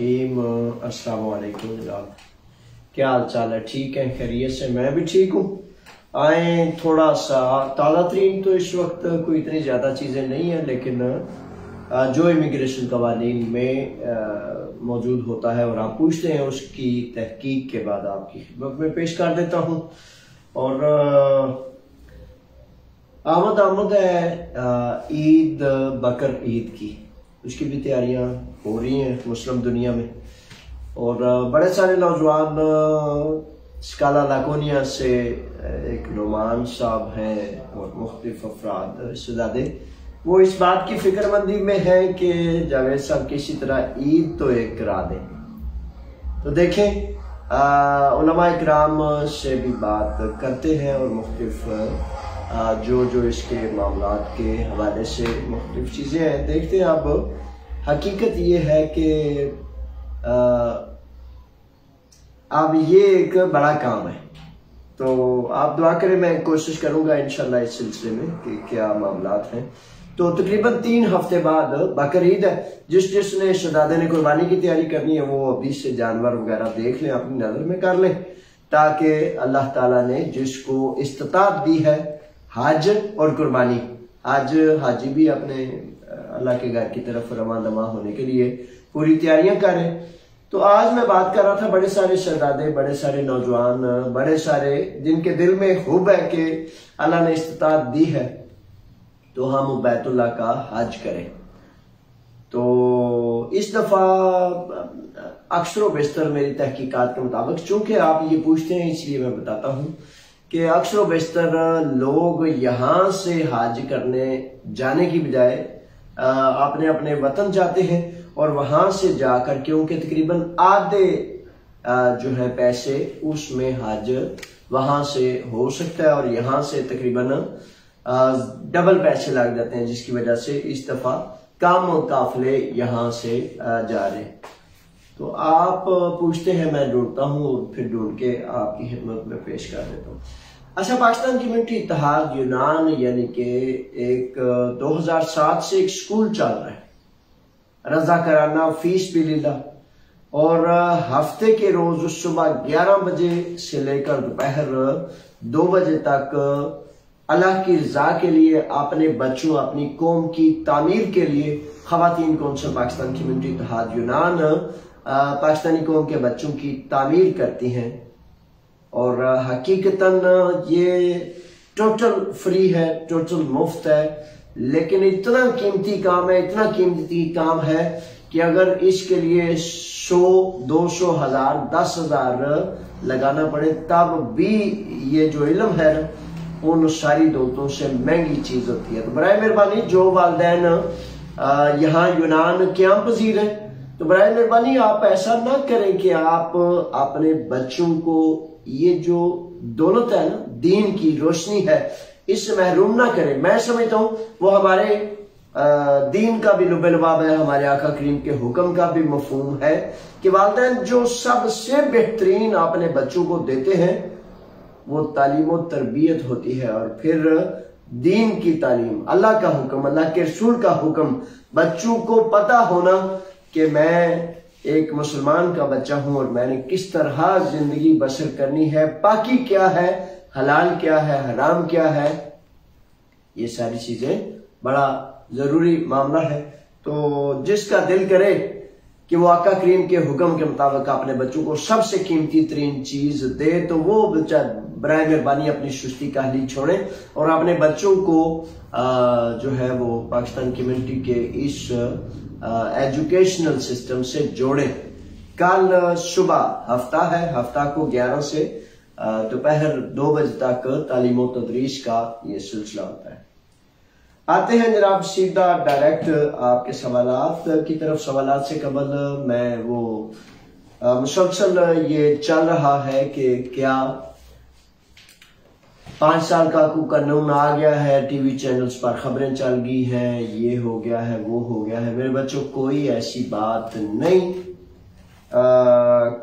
अस्सलाम वालेकुम जनाब, क्या हाल चाल है? ठीक है, खैरियत से? मैं भी ठीक हूँ। आए थोड़ा सा ताज़ा तरीन तो इस वक्त कोई इतनी ज़्यादा चीज़ें नहीं है, लेकिन जो इमिग्रेशन कवानीन में मौजूद होता है और आप पूछते हैं उसकी तहकीक के बाद आपकी खिदमत में पेश कर देता हूँ। और आमद है ईद बकर ईद की, उसकी भी तैयारियां हो रही हैं मुस्लिम दुनिया में। और बड़े सारे नौजवान स्काला लाकोनिया से एक नुमान साहब हैं और मुख्तलिफ अफराद रिश्तेदार, वो इस बात की फिक्रमंदी में है कि जावेद साहब किसी तरह ईद तो एक करा दें। तो देखें, उलमा इकराम से भी बात करते हैं और मुख्तलिफ जो इसके मामलात के हवाले से मुख्तलिफ चीज़ें हैं, देखते हैं। अब हकीकत ये है कि अब ये एक बड़ा काम है, तो आप दुआ करें, मैं कोशिश करूंगा इंशाल्लाह इस सिलसिले में कि क्या मामलात हैं। तो तकरीबन 3 हफ्ते बाद बकर ईद है। जिसने शहजादे ने कुर्बानी की तैयारी करनी है वो अभी से जानवर वगैरह देख लें, अपनी नजर में कर लें, ताकि अल्लाह ताला ने जिसको इस्तिताअत दी है हज और कुर्बानी, आज हाजी भी अपने अल्लाह के घर की तरफ रवाना दमा होने के लिए पूरी तैयारियां करें। तो आज मैं बात कर रहा था, बड़े सारे शहजादे, बड़े सारे नौजवान, बड़े सारे जिनके दिल में हुब है कि अल्लाह ने इस्तिताअत दी है तो हम बैतुल्लाह का हज करें। तो इस दफा अक्सर बेशतर मेरी तहकीकात के मुताबिक, चूंकि आप ये पूछते हैं इसलिए मैं बताता हूं कि अक्सर बेशतर लोग यहां से हज करने जाने की बजाय अपने अपने वतन जाते हैं और वहां से जाकर, क्योंकि तकरीबन आधे जो है पैसे उसमें हज वहां से हो सकता है और यहां से तकरीबन डबल पैसे लग जाते हैं, जिसकी वजह से इस दफा कम काफिले यहां से जा रहे हैं। तो आप पूछते हैं, मैं ढूंढता हूं और फिर ढूंढ के आपकी खिदमत में पेश कर देता हूँ। अच्छा, पाकिस्तान कम्युनिटी इत्तेहाद यूनान यानी कि एक 2007 से एक स्कूल चल रहा है, रज़ाकाराना फीस बिलिल्लाह, और हफ्ते के रोज सुबह 11 बजे से लेकर दोपहर 2 बजे तक अल्लाह की रजा के लिए, अपने बच्चों, अपनी कौम की तामीर के लिए खवातीन कौंसिल पाकिस्तान कम्युनिटी इत्तेहाद यूनान पाकिस्तानी कौम के बच्चों की तामीर करती हैं। और हकीकतन ये टोटल फ्री है, टोटल मुफ्त है, लेकिन इतना कीमती काम है, इतना कीमती काम है कि अगर इसके लिए 100, 200, 1000, 10,000 लगाना पड़े तब भी ये जो इल्म है उन सारी दौलतों से महंगी चीज होती है। तो बराए मेहरबानी, जो वालिदैन यहाँ यूनान क़याम पज़ीर है, तो बराए मेहरबानी आप ऐसा ना करें कि आप अपने बच्चों को ये जो दौलत है ना, दीन की रोशनी है, इससे महरूम ना करें। मैं समझता हूं वो हमारे दीन का भी लुब-ए-लुबाब है, हमारे आका करीम के हुक्म का भी मफहूम है कि वालिदैन जो सबसे बेहतरीन अपने बच्चों को देते हैं वो तालीम और तरबियत होती है। और फिर दीन की तालीम, अल्लाह का हुक्म, अल्लाह के रसूल का हुक्म, बच्चों को पता होना कि मैं एक मुसलमान का बच्चा हूं और मैंने किस तरह जिंदगी बसर करनी है, पाकी क्या है, हलाल क्या है, हराम क्या है, ये सारी चीजें बड़ा जरूरी मामला है। तो जिसका दिल करे कि वो आका करीम के हुक्म के मुताबिक अपने बच्चों को सबसे कीमती तरीन चीज दे, तो वो बच्चा बराए मेहरबानी अपनी सुस्ती काहली छोड़े और अपने बच्चों को जो है वो पाकिस्तान कम्युनिटी के इस एजुकेशनल सिस्टम से जोड़े। कल सुबह हफ्ता है, हफ्ता को 11 से दोपहर 2 बजे तक तालीम और तदरीस का ये सिलसिला होता है। आते हैं जनाब सीधा डायरेक्ट आपके सवालात की तरफ। सवालात से कबल मैं वो मुसलसल ये चल रहा है कि क्या 5 साल का कानून आ गया है, टीवी चैनल्स पर खबरें चल गई हैं, ये हो गया है, वो हो गया है। मेरे बच्चों, कोई ऐसी बात नहीं,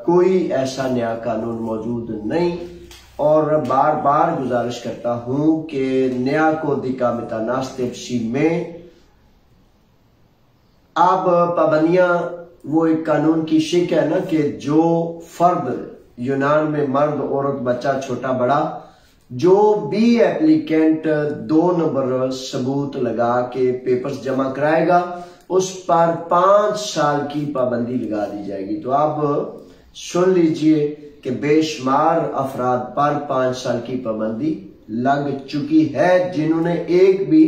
कोई ऐसा नया कानून मौजूद नहीं। और बार बार गुजारिश करता हूं कि नया कोदिका मितानास्तेबशी में अब पाबंदियां वो एक कानून की शिक है ना कि जो फर्द यूनान में मर्द औरत बच्चा छोटा बड़ा जो भी एप्लीकेंट 2 नंबर सबूत लगा के पेपर्स जमा कराएगा उस पर 5 साल की पाबंदी लगा दी जाएगी। तो आप सुन लीजिए कि बेशुमार अफराद पर 5 साल की पाबंदी लग चुकी है जिन्होंने एक भी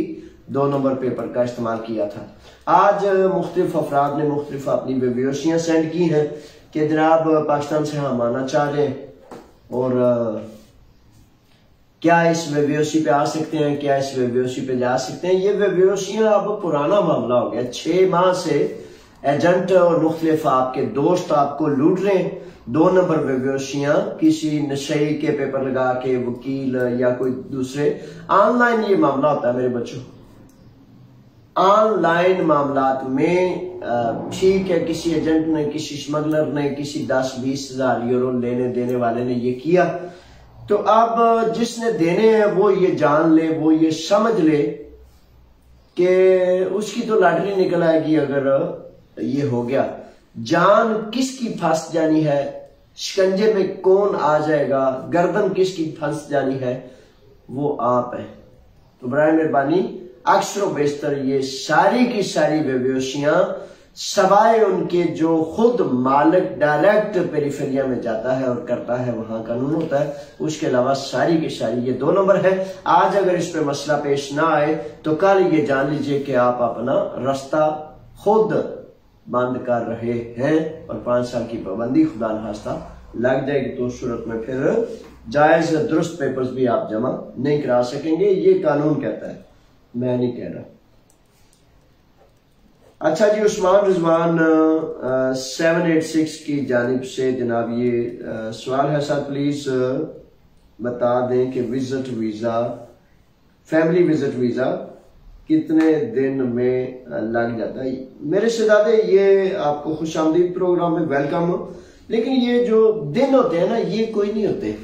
2 नंबर पेपर का इस्तेमाल किया था। आज मुख्तलिफ अफराद ने मुख्तलिफ अपनी वीडियोसियां सेंड की हैं कि जनाब पाकिस्तान से हम आना चाह रहे हैं और क्या इस वेबीओसी पे आ सकते हैं, क्या इस वेबीओसी पे जा सकते हैं। ये वेबीओसियां अब पुराना मामला हो गया। 6 माह से एजेंट और मुख्तलिफ आपके दोस्त आपको लूट रहे हैं। 2 नंबर वेबीओसियां किसी नशे के पेपर लगा के वकील या कोई दूसरे ऑनलाइन ये मामला होता है मेरे बच्चों। ऑनलाइन मामलात में ठीक है किसी एजेंट ने किसी स्मगलर ने किसी 10-20 हज़ार यूरो लेने देने वाले ने ये किया तो अब जिसने देने हैं वो ये जान ले वो ये समझ ले कि उसकी तो लॉटरी निकल आएगी अगर ये हो गया। जान किसकी फंस जानी है, शिकंजे में कौन आ जाएगा, गर्दन किसकी फंस जानी है वो आप है। तो बराए मेहरबानी अक्सर बेशतर ये सारी की सारी वेबीओसियां सवाए उनके जो खुद मालिक डायरेक्ट पेरिफेरिया में जाता है और करता है वहां कानून होता है, उसके अलावा सारी की सारी ये 2 नंबर है। आज अगर इस पे मसला पेश ना आए तो कल ये जान लीजिए कि आप अपना रास्ता खुद बंद कर रहे हैं और 5 साल की पाबंदी खुदा नखास्ता लग जाएगी। तो उस सूरत में फिर जायज दुरुस्त पेपर्स भी आप जमा नहीं करा सकेंगे। ये कानून कहता है, मैं नहीं कह रहा। अच्छा जी, उस्मान रिजवान 786 की जानिब से जनाब ये सवाल है सर प्लीज बता दें कि visit visa family visit visa कितने दिन में लग जाता है। मेरे शहजादे ये आपको खुशामदीद प्रोग्राम में वेलकम हो, लेकिन ये जो दिन होते हैं ना ये कोई नहीं होते।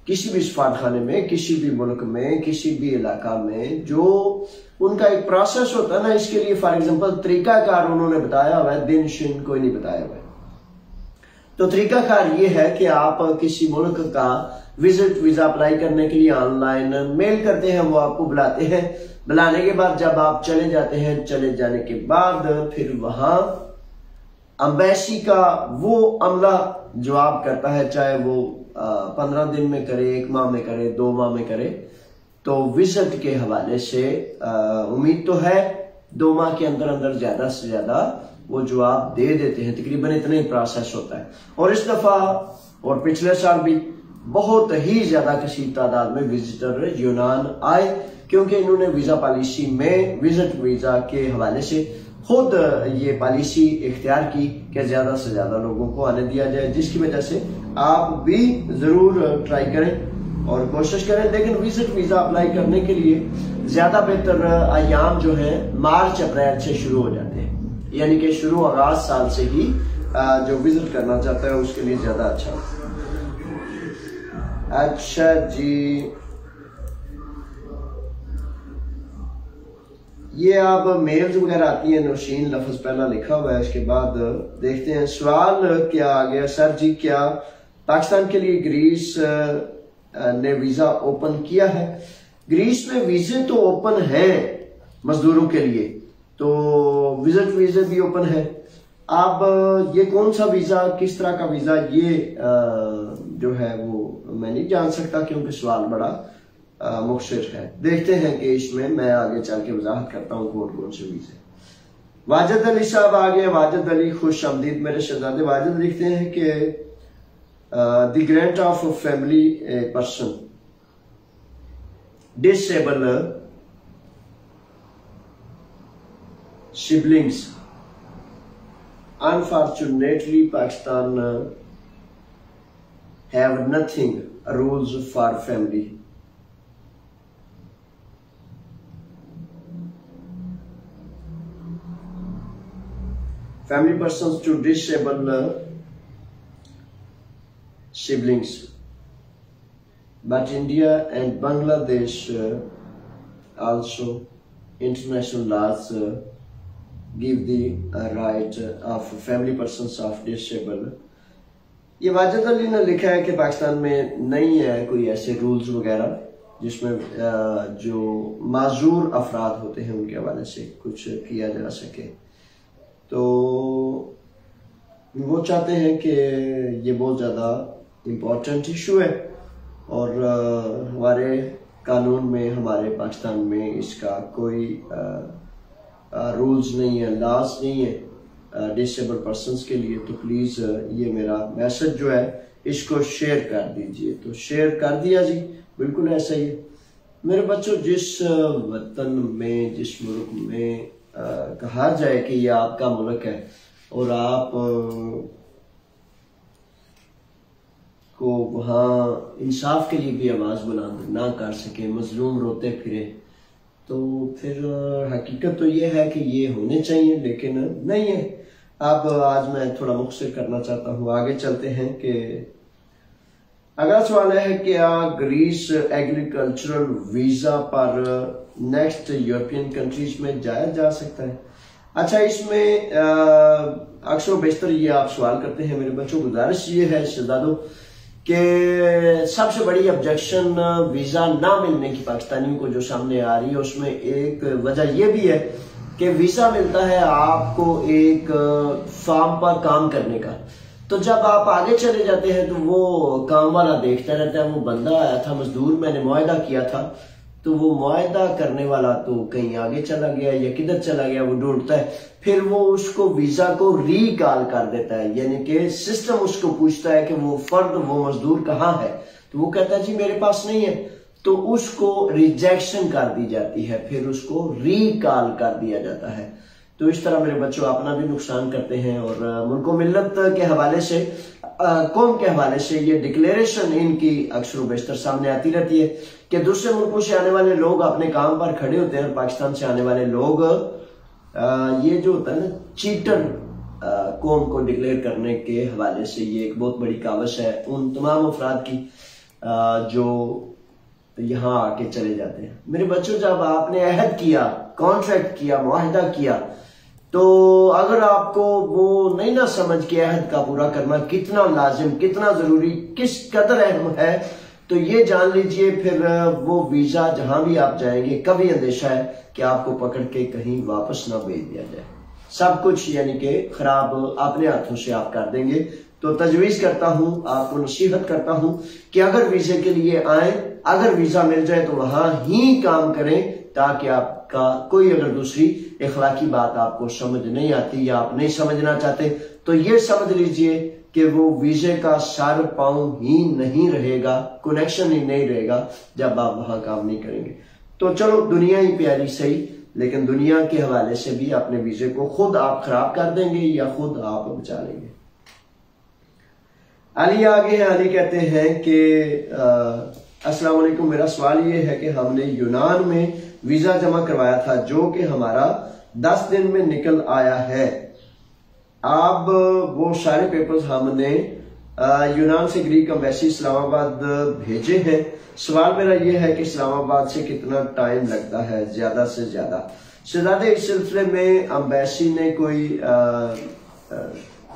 किसी भी सफारत खाने में किसी भी मुल्क में किसी भी इलाका में जो उनका एक प्रोसेस होता है ना, इसके लिए फॉर एग्जांपल तरीकाकार उन्होंने बताया हुआ है, दिन शिन कोई नहीं बताया हुआ है। तो तरीकाकार ये है कि आप किसी मुल्क का विजिट वीजा अप्लाई करने के लिए ऑनलाइन मेल करते हैं, वो आपको बुलाते हैं। बुलाने के बाद जब आप चले जाते हैं, चले जाने के बाद फिर वहां अम्बेसी का वो अमला जवाब करता है, चाहे वो 15 दिन में करे, 1 माह में करे, 2 माह में करे। तो विजिट के हवाले से उम्मीद तो है 2 माह के अंदर अंदर ज्यादा से ज्यादा वो जवाब दे देते हैं। तकरीबन इतना ही प्रोसेस होता है। और इस दफा और पिछले साल भी बहुत ही ज्यादा कसीर तादाद में विजिटर यूनान आए, क्योंकि इन्होंने वीजा पॉलिसी में विजिट वीजा के हवाले से खुद ये पॉलिसी इख्तियार की कि ज्यादा से ज्यादा लोगों को आने दिया जाए, जिसकी वजह से आप भी जरूर ट्राई करें और कोशिश करें। लेकिन विजिट वीजा अप्लाई करने के लिए ज्यादा बेहतर अयाम जो है मार्च अप्रैल से शुरू हो जाते हैं, यानी कि शुरू आगाज साल से ही जो विजिट करना चाहता है उसके लिए ज्यादा अच्छा। अच्छा जी, ये आप मेल्स वगैरह आती हैं, नौशीन लफ्ज पहला लिखा हुआ है, इसके बाद देखते हैं। सवाल क्या आ गया सर जी, क्या पाकिस्तान के लिए ग्रीस ने वीजा ओपन किया है? ग्रीस में वीजे तो ओपन है मजदूरों के लिए, तो विजिट वीजे भी ओपन है। अब ये कौन सा वीजा, किस तरह का वीजा, ये जो है वो मैं नहीं जान सकता, क्योंकि सवाल बड़ा मुख्तलिफ है। देखते हैं कि इसमें मैं आगे चल के वजाहत करता हूँ कौन कौन से वीजे। वाजिद अली साहब आ गए। वाजिद अली खुश आमदीद मेरे शहजादे। वाजिद लिखते हैं कि the grant of family person disable siblings. Unfortunately, Pakistan have nothing rules for family. Family persons to disable siblings, but India and Bangladesh also international laws give the right of family persons of disable. ये वाजिद अली ने लिखा है कि पाकिस्तान में नहीं है कोई ऐसे रूल्स वगैरह जिसमें जो माजूर अफराद होते हैं उनके हवाले से कुछ किया जा सके। तो वो चाहते हैं कि ये बहुत ज़्यादा इम्पोर्टेंट इशू है और हमारे कानून में, हमारे पाकिस्तान में इसका कोई रूल्स नहीं है, लॉस नहीं है डिसेबल पर्सन्स के लिए। तो प्लीज़ ये मेरा मैसेज जो है इसको शेयर कर दीजिए। तो शेयर कर दिया जी, बिल्कुल ऐसा ही है। मेरे बच्चों, जिस वतन में, जिस मुल्क में कहा जाए कि ये आपका मुल्क है और आप को वहाँ इंसाफ के लिए भी आवाज़ बुलंद ना कर सके, मजलूम रोते फिरे, तो फिर हकीकत तो ये है कि ये होने चाहिए, लेकिन नहीं है। अब आज मैं थोड़ा मुख्तसर करना चाहता हूँ, आगे चलते हैं कि अगला सवाल है कि क्या ग्रीस एग्रीकल्चरल वीजा पर नेक्स्ट यूरोपियन कंट्रीज में जाया जा सकता है? अच्छा, इसमें अक्सर बेशतर ये आप सवाल करते हैं मेरे बच्चों। गुजारिश ये है शहजादों कि सबसे बड़ी ऑब्जेक्शन वीजा ना मिलने की पाकिस्तानियों को जो सामने आ रही है, उसमें एक वजह यह भी है कि वीजा मिलता है आपको एक फार्म पर काम करने का। तो जब आप आगे चले जाते हैं तो वो काम वाला देखता रहता है, वो बंदा आया था, मजदूर मैंने मुआहदा किया था, तो वो मुआहदा करने वाला तो कहीं आगे चला गया या किधर चला गया, वो ढूंढता है। फिर वो उसको वीजा को रीकॉल कर देता है, यानी कि सिस्टम उसको पूछता है कि वो फर्द, वो मजदूर कहाँ है, तो वो कहता है जी मेरे पास नहीं है, तो उसको रिजेक्शन कर दी जाती है, फिर उसको रीकॉल कर दिया जाता है। तो इस तरह मेरे बच्चों अपना भी नुकसान करते हैं और मुल्क मिल्लत के हवाले से, कौम के हवाले से ये डिक्लेरेशन इनकी अक्सर बेशतर सामने आती रहती है कि दूसरे मुल्कों से आने वाले लोग अपने काम पर खड़े होते हैं और पाकिस्तान से आने वाले लोग ये जो होता है ना चीटर कौम को डिक्लेयर करने के हवाले से, ये एक बहुत बड़ी कावश है उन तमाम अफराद की जो यहाँ आके चले जाते हैं। मेरे बच्चों, जब आपने अहद किया, कॉन्ट्रैक्ट किया, मुआहदा किया, तो अगर आपको वो नहीं ना समझ के अहद का पूरा करना कितना लाजिम, कितना जरूरी, किस कदर अहम है, तो ये जान लीजिए फिर वो वीजा जहां भी आप जाएंगे, कभी अंदेशा है कि आपको पकड़ के कहीं वापस ना भेज दिया जाए। सब कुछ यानी कि खराब अपने हाथों से आप कर देंगे। तो तजवीज करता हूं, आपको नसीहत करता हूं कि अगर वीजे के लिए आए, अगर वीजा मिल जाए तो वहां ही काम करें, ताकि आपका कोई अगर दूसरी इखलाकी बात आपको समझ नहीं आती या आप नहीं समझना चाहते, तो ये समझ लीजिए कि वो वीजे का सर पांव ही नहीं रहेगा, कनेक्शन ही नहीं रहेगा जब आप वहां काम नहीं करेंगे। तो चलो, दुनिया ही प्यारी सही, लेकिन दुनिया के हवाले से भी अपने वीजे को खुद आप खराब कर देंगे या खुद आप बचा लेंगे। अली आगे है, अली कहते हैं कि अस्सलाम वालेकुम, मेरा सवाल ये है कि हमने यूनान में वीजा जमा करवाया था जो कि हमारा 10 दिन में निकल आया है। अब वो सारे पेपर्स हमने यूनान से ग्रीक एम्बेसी इस्लामाबाद भेजे हैं। सवाल मेरा ये है कि इस्लामाबाद से कितना टाइम लगता है ज्यादा से ज्यादा? शहजादे, इस सिलसिले में एम्बेसी ने कोई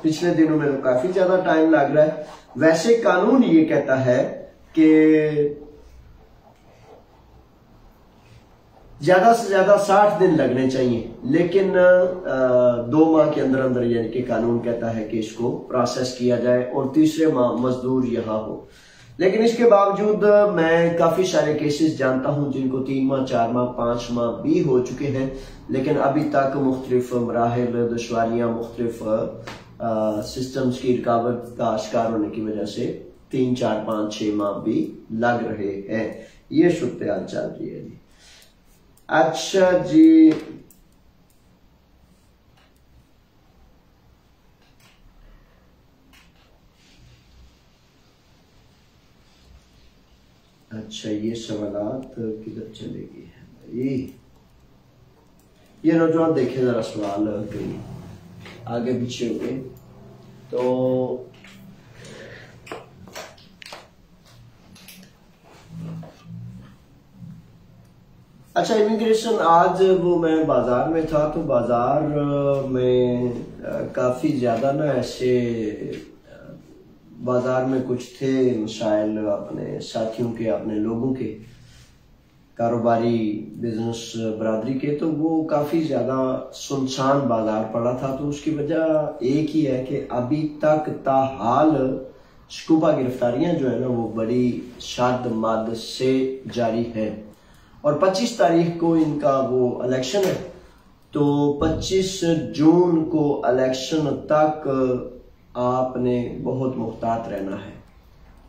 पिछले दिनों में तो काफी ज्यादा टाइम लग रहा है। वैसे कानून ये कहता है कि ज्यादा से ज्यादा 60 दिन लगने चाहिए, लेकिन 2 माह के अंदर अंदर यानी कि कानून कहता है कि इसको प्रोसेस किया जाए और तीसरे माह मजदूर यहाँ हो। लेकिन इसके बावजूद मैं काफी सारे केसेस जानता हूं जिनको 3 माह, 4 माह, 5 माह भी हो चुके हैं, लेकिन अभी तक मुख्तलिफ मराहिल, दुश्वारियां, मुख्तलिफ सिस्टम्स की रुकावट का शिकार होने की वजह से 3, 4, 5, 6 माह भी लग रहे हैं। ये सूरत-ए-हाल चल रही है जी। अच्छा जी, अच्छा ये सवालात किधर चले गए हैं भाई? ये नौजवान देखे जरा सवाल कहीं आगे पीछे हुए। तो अच्छा, इमिग्रेशन आज वो मैं बाजार में था तो बाजार में काफी ज्यादा ना ऐसे बाजार में कुछ थे मसाइल अपने साथियों के, अपने लोगों के, कारोबारी बिजनेस बरादरी के, तो वो काफी ज्यादा सुनसान बाजार पड़ा था। तो उसकी वजह एक ही है कि अभी तक ताहाल स्कूबा गिरफ्तारियां जो है ना वो बड़ी शाद माद से जारी हैं। और 25 तारीख को इनका वो इलेक्शन है, तो 25 जून को इलेक्शन तक आपने बहुत मुहतात रहना है,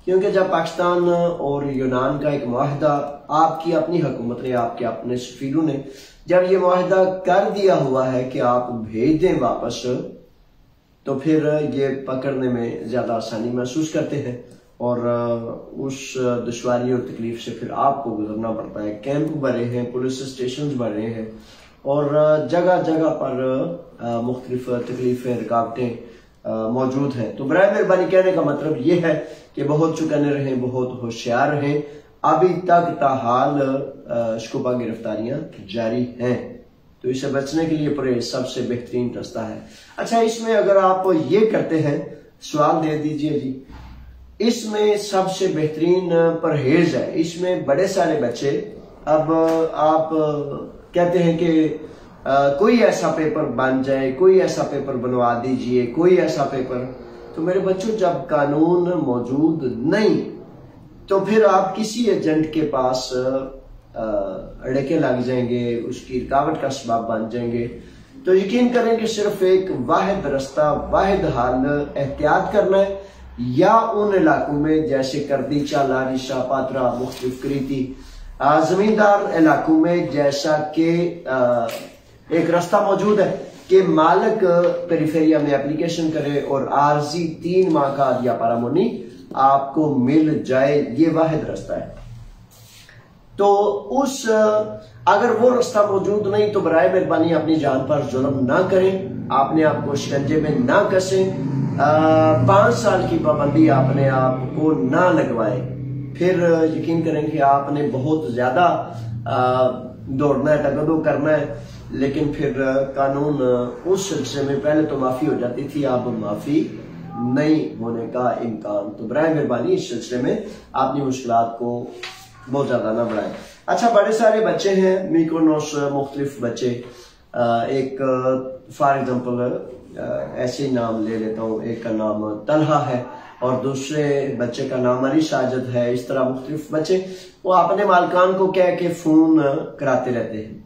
क्योंकि जब पाकिस्तान और यूनान का एक मुआहदा आपकी अपनी हुकूमत ने, आपके अपने सफीरों ने जब ये मुआहदा कर दिया हुआ है कि आप भेज दें वापस, तो फिर ये पकड़ने में ज्यादा आसानी महसूस करते हैं और उस दुश्वारी और तकलीफ से फिर आपको गुजरना पड़ता है। कैंप भरे हैं, पुलिस स्टेशन भरे हैं और जगह जगह पर मुख्तलिफ तकलीफें, रुकावटें मौजूद हैं। तो बराए मेहरबानी कहने का मतलब ये है कि बहुत चौकन्ने रहें, बहुत होशियार रहें। अभी तक ताहाल स्कूबा गिरफ्तारियां जारी हैं, तो इसे बचने के लिए परहेज सबसे बेहतरीन रास्ता है। अच्छा, इसमें अगर आप ये करते हैं, सवाल दे दीजिए जी, इसमें सबसे बेहतरीन परहेज है। इसमें बड़े सारे बच्चे, अब आप कहते हैं कि कोई ऐसा पेपर बन जाए, कोई ऐसा पेपर बनवा दीजिए, कोई ऐसा पेपर। तो मेरे बच्चों, जब कानून मौजूद नहीं तो फिर आप किसी एजेंट के पास अड़के लग जाएंगे, उसकी रुकावट का सबब बन जाएंगे। तो यकीन करें कि सिर्फ एक वाहिद रास्ता, वाहिद हल एहतियात करना है, या उन इलाकों में जैसे करदीचा, लारिशा, पात्रा, मुख्तलिफ करीती जमींदार इलाकों में जैसा कि एक रास्ता मौजूद है कि मालिक पेरिफेरिया में एप्लीकेशन करे और आरजी 3 माह का या पारामोनी आपको मिल जाए, ये वाहिद रास्ता है। तो उस अगर वो रास्ता मौजूद नहीं तो बराए मेहरबानी अपनी जान पर जुल्म ना करें, अपने आप को शिकंजे में ना कसें। 5 साल की पाबंदी अपने आप को ना लगवाएं, फिर यकीन करें कि आपने बहुत ज्यादा दौड़ना है, टगदो करना है, लेकिन फिर कानून उस सिलसिले में पहले तो माफी हो जाती थी, अब माफी नहीं होने का इम्कान। तो बराए मेहरबानी इस सिलसिले में अपनी मुश्किलात को बहुत ज्यादा ना बढ़ाएं। अच्छा, बड़े सारे बच्चे हैं, मिकोनोस मुख्तलिफ बच्चे, एक फॉर एग्जाम्पल ऐसे ही नाम ले लेता हूँ, एक का नाम तलहा है और दूसरे बच्चे का नाम अली साजिद है। इस तरह मुख्तलिफ बच्चे वो अपने मालकान को कह के फोन कराते रहते हैं।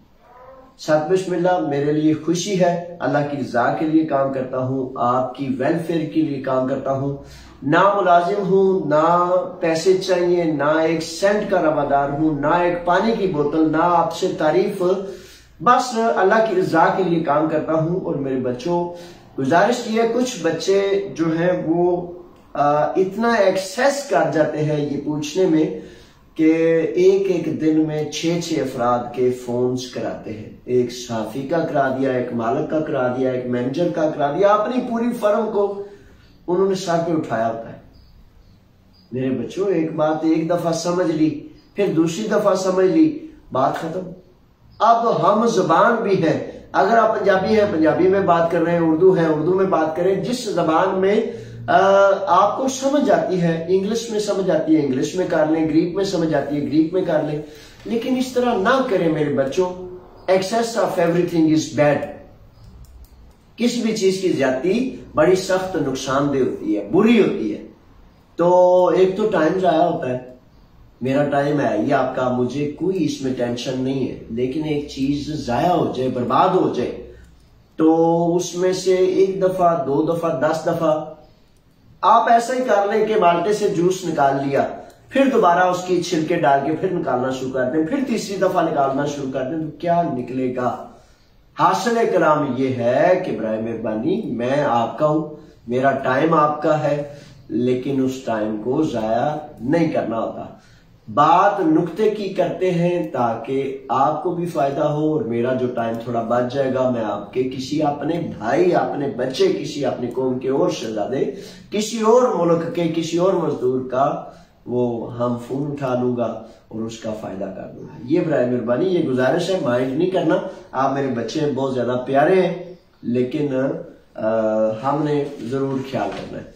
सत बिस्मिल्लाह, मेरे लिए खुशी है, अल्लाह की रजा के लिए काम करता हूँ, आपकी वेलफेयर के लिए काम करता हूँ, ना मुलाजिम हूँ, ना पैसे चाहिए, ना एक सेंट का रवादार हूँ, ना एक पानी की बोतल, ना आपसे तारीफ, बस अल्लाह की रजा के लिए काम करता हूँ। और मेरे बच्चों, गुजारिश की है, कुछ बच्चे जो हैं वो इतना एक्सेस कर जाते हैं ये पूछने में कि एक एक दिन में 6-6 अफराद के फोन्स कराते हैं। एक साफी का करा दिया, एक मालिक का करा दिया, एक मैनेजर का करा दिया, अपनी पूरी फर्म को उन्होंने सर पे उठाया होता है। मेरे बच्चों, एक बात एक दफा समझ ली, फिर दूसरी दफा समझ ली, बात खत्म। अब हम जुबान भी हैं, अगर आप पंजाबी हैं पंजाबी में बात कर रहे हैं, उर्दू है उर्दू में बात करें, जिस जबान में आपको समझ आती है, इंग्लिश में समझ आती है इंग्लिश में कर लें, ग्रीक में समझ आती है ग्रीक में कर लें, लेकिन इस तरह ना करें मेरे बच्चों। Excess of everything is bad. किसी भी चीज की ज्यादती बड़ी सख्त नुकसानदेह होती है, बुरी होती है। तो एक तो टाइम जाया होता है, मेरा टाइम है, ये आपका, मुझे कोई इसमें टेंशन नहीं है, लेकिन एक चीज जाया हो जाए, बर्बाद हो जाए, तो उसमें से 1 दफा 2 दफा 10 दफा आप ऐसा ही कर लें कि बाल्टे से जूस निकाल लिया, फिर दोबारा उसकी छिलके डाल के फिर निकालना शुरू कर दें, फिर तीसरी दफा निकालना शुरू कर दें, तो क्या निकलेगा? हासिल कलाम ये है कि बराए मेहरबानी मैं आपका हूं, मेरा टाइम आपका है, लेकिन उस टाइम को जाया नहीं करना होता। बात नुक्ते की करते हैं ताकि आपको भी फायदा हो और मेरा जो टाइम थोड़ा बच जाएगा, मैं आपके किसी अपने भाई, अपने बच्चे, किसी अपनी कौम के और शहजादे, किसी और मुल्क के किसी और मजदूर का वो हम फोन उठा लूंगा और उसका फायदा कर दूंगा। ये बराए मेहरबानी ये गुजारिश है, माइंड नहीं करना। आप मेरे बच्चे हैं, बहुत ज्यादा प्यारे हैं, लेकिन हमने जरूर ख्याल करना है।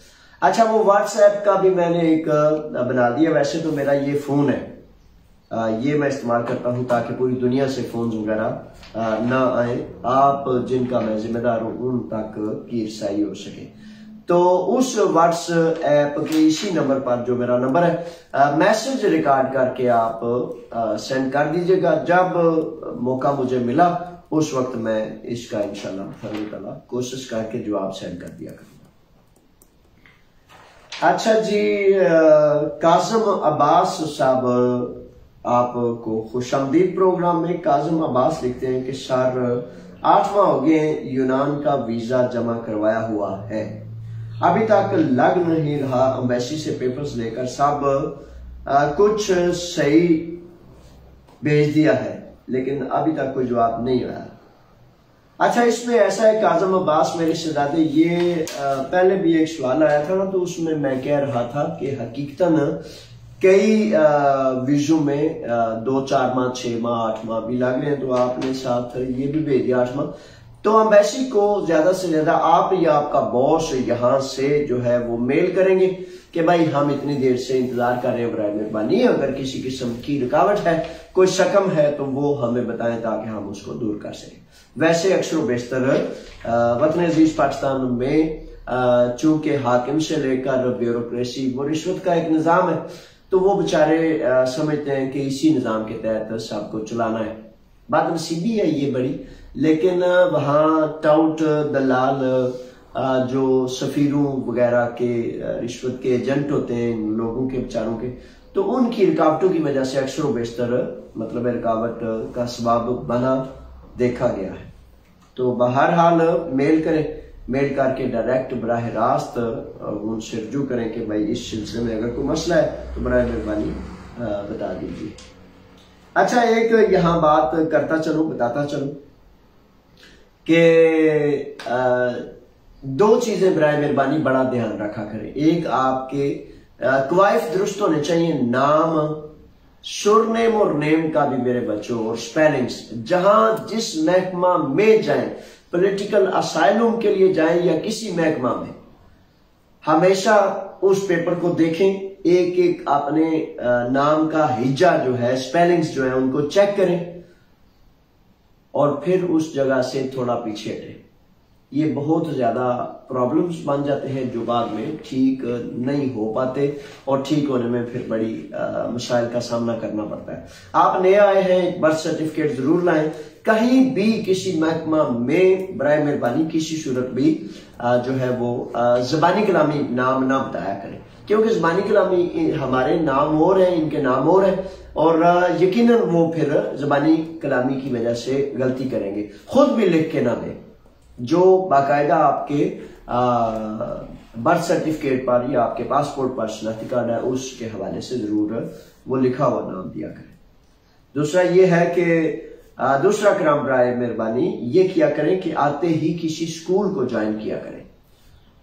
अच्छा, वो व्हाट्सएप का भी मैंने एक बना दिया। वैसे तो मेरा ये फोन है, ये मैं इस्तेमाल करता हूं ताकि पूरी दुनिया से फोन वगैरह ना आए। आप जिनका मैं जिम्मेदार हूं उन तक की रसाई हो सके। तो उस व्हाट्सएप के इसी नंबर पर जो मेरा नंबर है, मैसेज रिकॉर्ड करके आप सेंड कर दीजिएगा। जब मौका मुझे मिला उस वक्त मैं इसका इंशाल्लाह कोशिश करके जवाब सेंड कर दिया करूंगा। अच्छा जी, कासिम अब्बास साहब आपको खुशामदीद प्रोग्राम में। कासिम अब्बास लिखते हैं कि सर 8वां हो गए यूनान का वीजा जमा करवाया हुआ है, अभी तक लग नहीं रहा। एम्बेसी से पेपर्स लेकर सब कुछ सही भेज दिया है, लेकिन अभी तक कोई जवाब नहीं आया। अच्छा, इसमें ऐसा है कासिम अब्बास मेरे शहजादे, ये पहले भी एक सवाल आया था ना, तो उसमें मैं कह रहा था कि हकीकतन कई वीजों में 2, 4 माह, 6 माह, 8 माह भी लग रहे हैं, तो आपने साथ ये भी भेज दिया 8 माह। तो एम्बेसी को ज्यादा से ज्यादा आप या आपका बॉस यहां से जो है वो मेल करेंगे कि भाई हम इतनी देर से इंतजार कर रहे हैं, बराए मेहरबानी अगर किसी किस्म की रुकावट है, कोई शकम है, तो वो हमें बताएं ताकि हम उसको दूर कर सकें। वैसे अक्सर बेशतर वतन अजीज पाकिस्तान में चूंकि हाकिम से लेकर ब्यूरोक्रेसी वो रिश्वत का एक निजाम है, तो वो बेचारे समझते हैं कि इसी निजाम के तहत सबको चलाना है। बात नसीबी है ये बड़ी, लेकिन वहां टाउट दलाल जो सफीरों वगैरह के रिश्वत के एजेंट होते हैं लोगों के बेचारों के, तो उनकी रुकावटों की वजह से अक्सर बेशतर मतलब रुकावट का सबब बना देखा गया है। तो बहरहाल मेल करें, मेल करके डायरेक्ट बराह रास्त उनसे रजू करें कि भाई इस सिलसिले में अगर कोई मसला है तो बराह मेहरबानी बता दीजिए। अच्छा, एक यहाँ बात बताता चलूं कि 2 चीजें बराह मेहरबानी बड़ा ध्यान रखा करें। एक, आपके क्वाइफ दुरुस्त होने चाहिए, नाम, सुरनेम और नेम का भी मेरे बच्चों, और स्पेलिंग्स। जहां जिस महकमा में जाएं, पॉलिटिकल असाइलम के लिए जाएं या किसी महकमा में, हमेशा उस पेपर को देखें, एक एक अपने नाम का हिज्जा जो है, स्पेलिंग्स जो है उनको चेक करें और फिर उस जगह से थोड़ा पीछे हटें। ये बहुत ज्यादा प्रॉब्लम्स बन जाते हैं जो बाद में ठीक नहीं हो पाते और ठीक होने में फिर बड़ी मसाइल का सामना करना पड़ता है। आप नए आए हैं, बर्थ सर्टिफिकेट जरूर लाएं। कहीं भी किसी महकमा में बराए मेहरबानी किसी सूरत भी जो है वो ज़बानी कलामी नाम ना बताया करें, क्योंकि ज़बानी कलामी हमारे नाम और हैं, इनके नाम और हैं, और यकीनन वो फिर ज़बानी कलामी की वजह से गलती करेंगे। खुद भी लिख के ना दें, जो बाकायदा आपके बर्थ सर्टिफिकेट पर या आपके पासपोर्ट पर शनाख्ती कार्ड है उसके हवाले से जरूर वो लिखा हुआ नाम दिया करें। दूसरा ये है कि दूसरा कराम बराए मेहरबानी ये किया करें कि आते ही किसी स्कूल को ज्वाइन किया करें,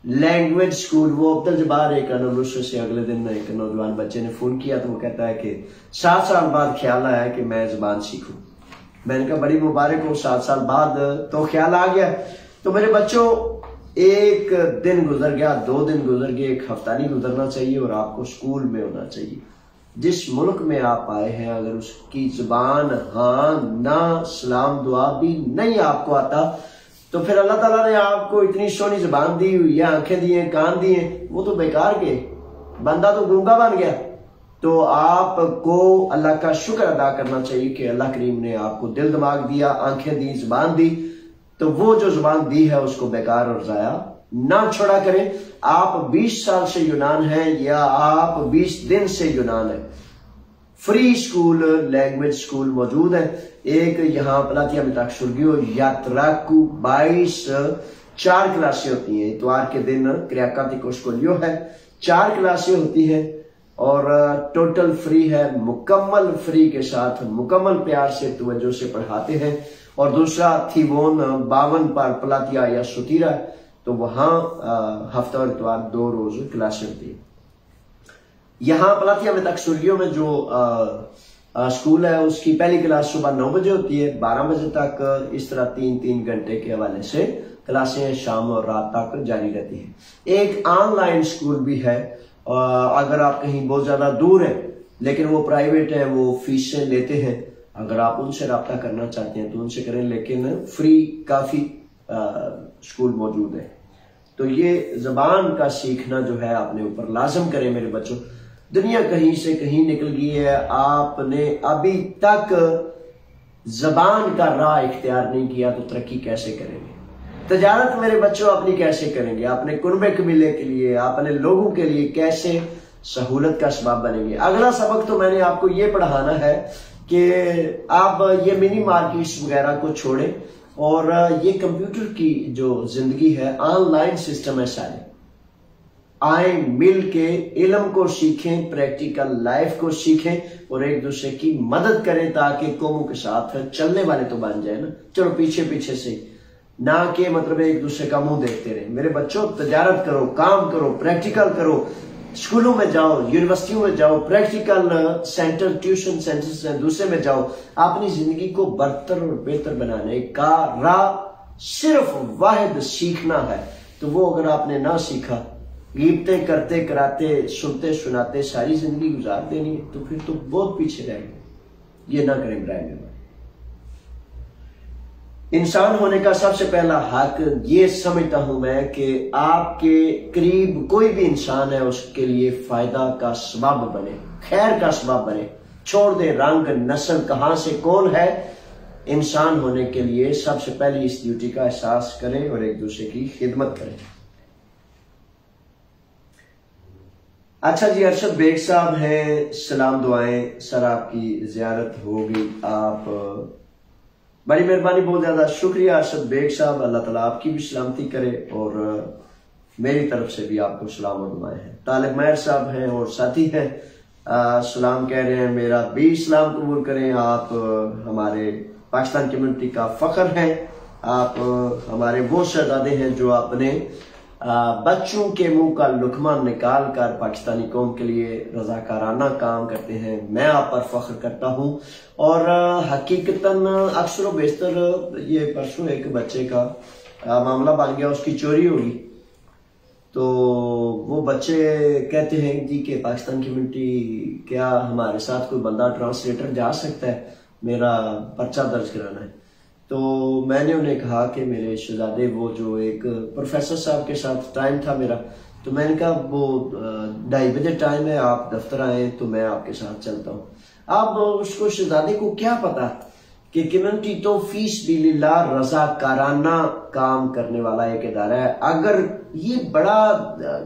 लैंग्वेज स्कूल। वो अब्दुल जब्बार एक अनुरुष से अगले दिन एक नौजवान बच्चे ने फोन किया, तो वो कहता है कि 7 साल बाद ख्याल आया कि मैं जुबान सीखूं। मैंने कहा बड़ी मुबारक हो, 7 साल बाद तो ख्याल आ गया। तो मेरे बच्चों, 1 दिन गुजर गया, 2 दिन गुजर गए, 1 हफ्ता नहीं गुजरना चाहिए और आपको स्कूल में होना चाहिए। जिस मुल्क में आप आए हैं अगर उसकी जुबान हाँ ना सलाम दुआ भी नहीं आपको आता, तो फिर अल्लाह ताला ने आपको इतनी सोनी जुबान दी हुई है, आंखें दी हैं, कान दिए, वो तो बेकार के, बंदा तो गूंगा बन गया। तो आपको अल्लाह का शुक्र अदा करना चाहिए कि अल्लाह करीम ने आपको दिल दिमाग दिया, आंखें दी, जुबान दी, तो वो जो जुबान दी है उसको बेकार और जाया ना छोड़ा करें। आप 20 साल से यूनान हैं या आप 20 दिन से यूनान है, फ्री स्कूल, लैंग्वेज स्कूल मौजूद है। एक यहाँ पलातिया में ताकशुर्गियो यात्राकू 22 4 क्लासें होती हैं। इतवार के दिन क्रियाकाती कोशकोलियो है, 4 क्लासें होती हैं और टोटल फ्री है, मुकम्मल फ्री के साथ मुकम्मल प्यार से तवज्जो से पढ़ाते हैं। और दूसरा थीवोन 52 पर पलातिया या सुतीरा, तो वहां हफ्ता और इतवार 2 रोज क्लास होती है। यहाँ पलाथिया में तकसूलियों में जो स्कूल है उसकी पहली क्लास सुबह 9 बजे होती है, 12 बजे तक। इस तरह 3-3 घंटे के हवाले से क्लासें शाम और रात तक जारी रहती है। एक ऑनलाइन स्कूल भी है, अगर आप कहीं बहुत ज्यादा दूर है लेकिन वो प्राइवेट है, वो फीसें लेते हैं, अगर आप उनसे रब्ता करना चाहते हैं तो उनसे करें, लेकिन फ्री काफी स्कूल मौजूद है। तो ये जबान का सीखना जो है अपने ऊपर लाजम करें मेरे बच्चों। दुनिया कहीं से कहीं निकल गई है, आपने अभी तक जबान का राह इख्तियार नहीं किया तो तरक्की कैसे करेंगे? तजारत मेरे बच्चों अपनी कैसे करेंगे? अपने कुर्बे कबीले के लिए, अपने लोगों के लिए कैसे सहूलत का सबब बनेंगे? अगला सबक तो मैंने आपको ये पढ़ाना है कि आप ये मिनी मार्केट्स वगैरह को छोड़ें और ये कंप्यूटर की जो जिंदगी है, ऑनलाइन सिस्टम है सारे, आए मिल के इल्म को सीखें, प्रैक्टिकल लाइफ को सीखें और एक दूसरे की मदद करें ताकि कौमों के साथ चलने वाले तो बन जाए ना। चलो पीछे पीछे से ना कि मतलब एक दूसरे का मुंह देखते रहे। मेरे बच्चों तजारत करो, काम करो, प्रैक्टिकल करो, स्कूलों में जाओ, यूनिवर्सिटियों में जाओ, प्रैक्टिकल सेंटर, ट्यूशन सेंटर्स हैं दूसरे में जाओ। अपनी जिंदगी को बदतर और बेहतर बनाने का राह सिर्फ वाहिद सीखना है। तो वो अगर आपने ना सीखा, गिफ्तें करते कराते सुनते सुनाते सारी जिंदगी गुजार देनी तो फिर तो बहुत पीछे रहेंगे। ये ना करें ब्राय में। इंसान होने का सबसे पहला हक ये समझता हूं मैं कि आपके करीब कोई भी इंसान है उसके लिए फायदा का सबब बने, खैर का सबब बने। छोड़ दे रंग नस्ल कहां से कौन है, इंसान होने के लिए सबसे पहले इस ड्यूटी का एहसास करें और एक दूसरे की खिदमत करें। अच्छा जी, अरशद बेग साहब हैं, सलाम दुआएं। सर आपकी जियारत होगी, आप बड़ी मेहरबानी, बहुत ज्यादा शुक्रिया अरशद बेग साहब। अल्लाह ताला आपकी भी सलामती करे और मेरी तरफ से भी आपको सलाम और दुआएं हैं। तालिब महर साहब हैं और साथी हैं, सलाम कह रहे हैं, मेरा भी सलाम कबूल करें। आप हमारे पाकिस्तान कम्युनिटी का फख्र हैं, आप हमारे वो शहजादे हैं जो अपने बच्चों के मुंह का लुकमा निकाल कर पाकिस्तानी कौम के लिए रजाकाराना काम करते हैं। मैं आप पर फख्र करता हूं और हकीकतन अक्सर बेशतर ये परसों एक बच्चे का मामला बन गया, उसकी चोरी होगी। तो वो बच्चे कहते हैं जी कि पाकिस्तान कम्युनिटी, क्या हमारे साथ कोई बंदा ट्रांसलेटर जा सकता है, मेरा पर्चा दर्ज कराना है। तो मैंने उन्हें कहा कि मेरे शहजादे, वो जो एक प्रोफेसर साहब के साथ टाइम था मेरा, तो मैंने कहा वो 2:30 बजे टाइम है, आप दफ्तर आए तो मैं आपके साथ चलता हूँ। अब उसको शहजादे को क्या पता कि कम्युनिटी तो फीस बिल्ला रजाकाराना काम करने वाला एक इदारा है। अगर ये बड़ा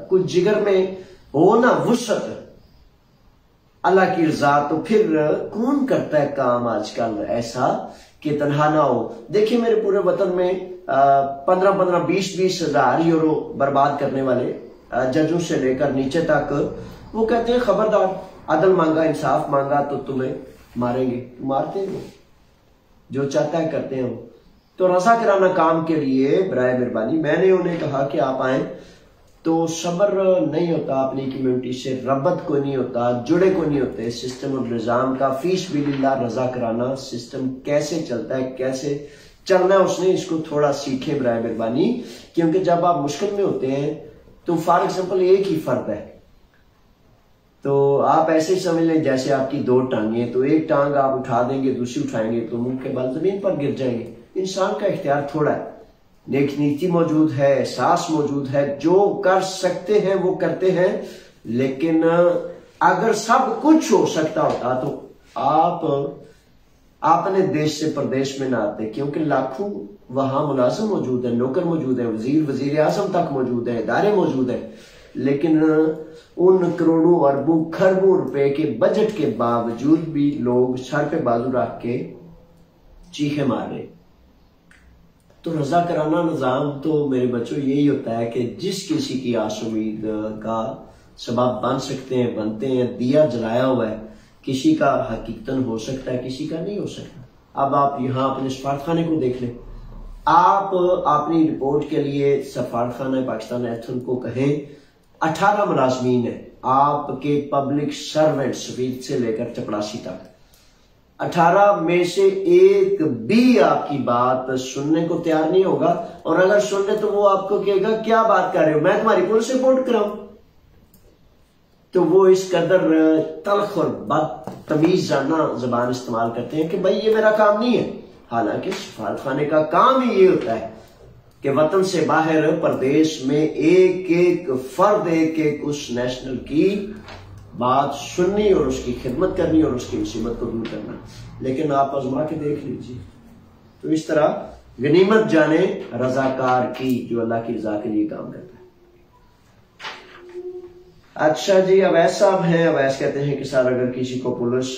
कुछ जिगर में हो ना वुसअत अल्लाह की रजा, तो फिर कौन करता है काम आजकल ऐसा कि तनहा ना हो। देखिए मेरे पूरे वतन में 15-15, 20-20 हजार यूरो बर्बाद करने वाले जजों से लेकर नीचे तक, वो कहते हैं खबरदार, अदल मांगा, इंसाफ मांगा तो तुम्हें मारेंगे। मारते हैं, जो चाहता है करते हैं। तो रजा कराना काम के लिए बराए मेहरबानी मैंने उन्हें कहा कि आप आए, तो सब्र नहीं होता अपनी कम्युनिटी से, रब्बत को नहीं होता, जुड़े को नहीं होते सिस्टम और निजाम का। फीस बिल्ला रजा कराना सिस्टम कैसे चलता है, कैसे चलना है, उसने इसको थोड़ा सीखे बराए मेहरबानी। क्योंकि जब आप मुश्किल में होते हैं तो फॉर एग्जाम्पल एक ही फर्द है, तो आप ऐसे समझ लें जैसे आपकी 2 टांगे, तो एक टांग आप उठा देंगे, दूसरी उठाएंगे तो मुंह के बल जमीन पर गिर जाएंगे। इंसान का इख्तियार थोड़ा है, नेक नीति मौजूद है, एहसास मौजूद है, जो कर सकते हैं वो करते हैं। लेकिन अगर सब कुछ हो सकता होता तो आप अपने देश से प्रदेश में ना आते, क्योंकि लाखों वहां मुलाजिम मौजूद है, नौकर मौजूद है, वजीर आजम तक मौजूद है, इदारे मौजूद है। लेकिन उन करोड़ों अरबों खरबों रुपए के बजट के बावजूद भी लोग सर पे बाजू रख के चीखे मार रहे। तो रजा कराना निजाम तो मेरे बच्चों यही होता है कि जिस किसी की आस उम्मीद का सबब बन सकते हैं, बनते हैं। दिया जलाया हुआ है, किसी का हकीकतन हो सकता है, किसी का नहीं हो सकता। अब आप यहाँ अपने सफारतखाने को देख लें, आप अपनी रिपोर्ट के लिए सफारतखाना पाकिस्तान एथन को कहें 18 मुलाजमीन है आपके पब्लिक सर्वेंट स्पीड से लेकर चपरासी तक। 18 में से एक भी आपकी बात सुनने को तैयार नहीं होगा, और अगर सुन ले तो वो आपको कहेगा क्या बात कर रहे हो, मैं तुम्हारी पुलिस रिपोर्ट कराऊं। तो वो इस कदर तल्ख और बदतमीजाना जबान इस्तेमाल करते हैं कि भाई ये मेरा काम नहीं है। हालांकि सफारत खाने का काम ही ये होता है कि वतन से बाहर प्रदेश में एक एक फर्द, एक एक उस नेशनल की बात सुननी और उसकी खिदमत करनी और उसकी मुसीबत को दूर करना। लेकिन आप आजमा के देख लीजिए, तो इस तरह गनीमत जाने रजाकार की जो अल्लाह की रजा के लिए काम करता है। अच्छा जी, अवैस साहब हैं। अवैस कहते हैं कि सर अगर किसी को पुलिस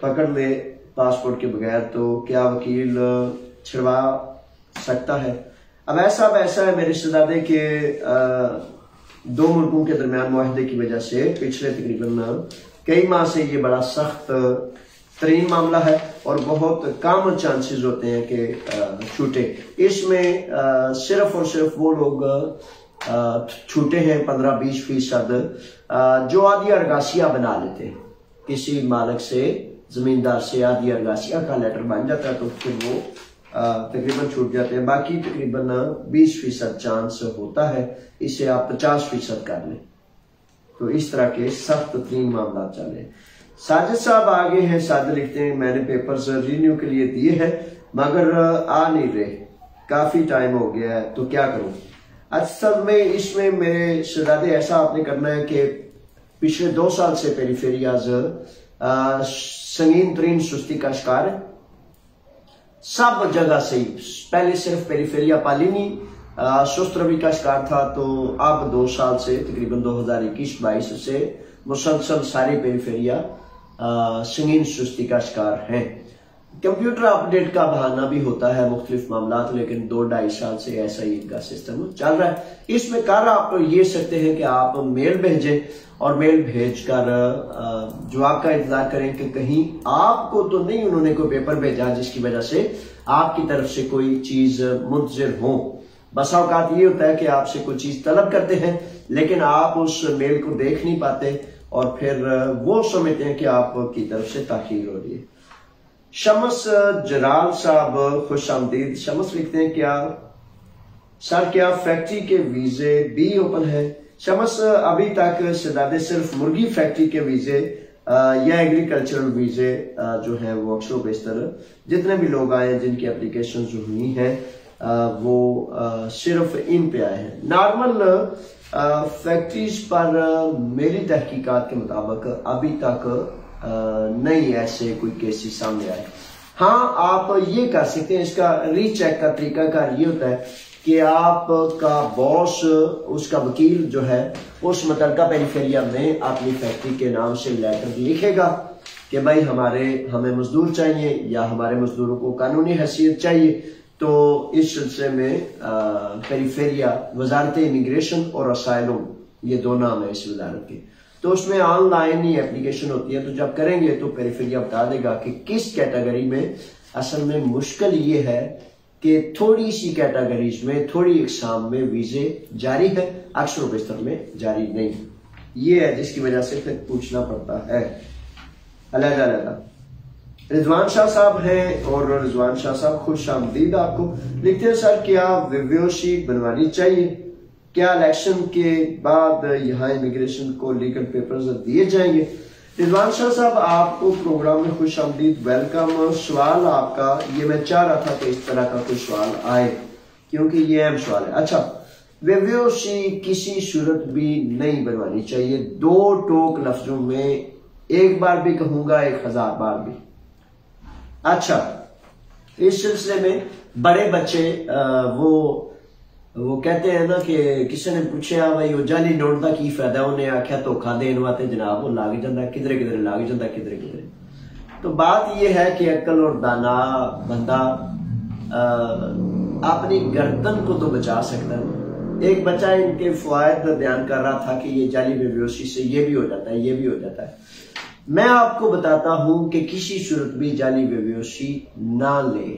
पकड़ ले पासपोर्ट के बगैर तो क्या वकील छिड़वा सकता है? अवैस साहब ऐसा है, मेरे शहजादे के दो मुल्कों के दरमियान मुआहदे की वजह से पिछले तकरीबन कई माह से ये बड़ा सख्त तरीन मामला है और बहुत कम चांसेस होते हैं कि छूटे। इसमें सिर्फ और सिर्फ वो लोग छूटे हैं 15-20% जो आधी अरगासिया बना लेते हैं। किसी मालिक से, जमींदार से आधी अरगासिया का लेटर बन जाता है तो फिर वो तकरीबन छूट जाते हैं। बाकी तकरीबन 20% चांस होता है, इसे आप 50% कर लें। तो इस तरह के सख्त 3 मामला चले। साजिद साहब आगे हैं। साजिद लिखते हैं मैंने पेपर्स रिन्यू के लिए दिए हैं मगर आ नहीं रहे, काफी टाइम हो गया है, तो क्या करूं? असल में इसमें मेरे शहजादे ऐसा आपने करना है कि पिछले 2 साल से पेरिफेरियाज संगीन तरीन सुस्ती का शिकार है सब जगह से ही। पहले सिर्फ पेरिफेरिया पालिनी सुस्त रवि का शिकार था, तो अब 2 साल से तकरीबन 2021-22 से मुसलसल सारी पेरिफेरिया संगीन सुस्ती का शिकार हैं। कंप्यूटर अपडेट का बहाना भी होता है मुख्तलिफ मामला, लेकिन 2-2.5 साल से ऐसा ही इनका सिस्टम चल रहा है। इसमें कर आप ये सकते हैं कि आप मेल भेजें और मेल भेजकर जवाब का इंतजार करें कि कहीं आपको तो नहीं उन्होंने कोई पेपर भेजा जिसकी वजह से आपकी तरफ से कोई चीज मुंतजिर हो। बस औकात ये होता है कि आपसे कोई चीज तलब करते हैं लेकिन आप उस मेल को देख नहीं पाते और फिर वो समझते हैं कि आपकी तरफ से ताखीर हो रही है। शमस जलाल साहब खुश आमदीद। शमस लिखते हैं क्या सर क्या फैक्ट्री के वीजे भी ओपन है? शमस अभी तक शहजादे सिर्फ मुर्गी फैक्ट्री के वीजे या एग्रीकल्चरल वीजे जो है वो अक्सर बेशतर जितने भी लोग आए जिनकी एप्लीकेशन जो हुई हैं वो सिर्फ इन पे आए हैं। नॉर्मल फैक्ट्रीज पर मेरी तहकीकात के मुताबिक अभी तक नहीं ऐसे कोई केसेस सामने आए। हाँ, आप ये कर सकते हैं, इसका रीचेक का तरीका कार ये होता है कि आपका बॉस, उसका वकील जो है उस मुतलका पेरिफेरिया में अपनी फैक्ट्री के नाम से लेटर लिखेगा कि भाई हमें मजदूर चाहिए या हमारे मजदूरों को कानूनी हैसियत चाहिए। तो इस सिलसिले में पेरिफेरिया वजारत इमिग्रेशन और असाइलम, ये 2 नाम है इस वजारत के, तो उसमें ऑनलाइन ही एप्लीकेशन होती है। तो जब करेंगे तो पेरिफेरिया बता देगा कि किस कैटेगरी में। असल में मुश्किल ये है कि थोड़ी सी कैटेगरीज में, थोड़ी एग्जाम में वीजे जारी है, अक्सर बेशतर में जारी नहीं। ये है जिसकी वजह से फिर पूछना पड़ता है। अलग रिजवान शाह साहब हैं और रिजवान शाह साहब खुश आमदीद आपको। लिखते हैं सर क्या वीवीओसी बनवानी चाहिए? क्या इलेक्शन के बाद यहाँ इमिग्रेशन को लीगल पेपर्स दिए जाएंगे? रिजवान शाह साहब आपको प्रोग्राम में खुश आमदीद, वेलकम। सवाल आपका ये मैं चाह रहा था कि इस तरह का कोई सवाल आए क्योंकि ये अहम सवाल है। अच्छा, वीवीओसी किसी सूरत भी नहीं बनवानी चाहिए। 2 टोक लफ्जों में, एक बार भी कहूंगा 1000 बार भी। अच्छा, इस सिलसिले में बड़े बच्चे वो कहते हैं ना कि किसी ने पूछा भाई वो जाली नोट का की फायदा, उन्हें आख्या धोखा देने वास्ते जनाब वो लाग जाता किधरे किधरे लाग जाता किधरे किधरे। तो बात यह है कि अक्ल और दाना बंदा अपनी गर्दन को तो बचा सकता है। एक बच्चा इनके फवायद बयान कर रहा था कि ये जाली वीवीओसी से ये भी हो जाता है, ये भी हो जाता है। मैं आपको बताता हूं कि किसी सूरत भी जाली वीवीओसी ना ले,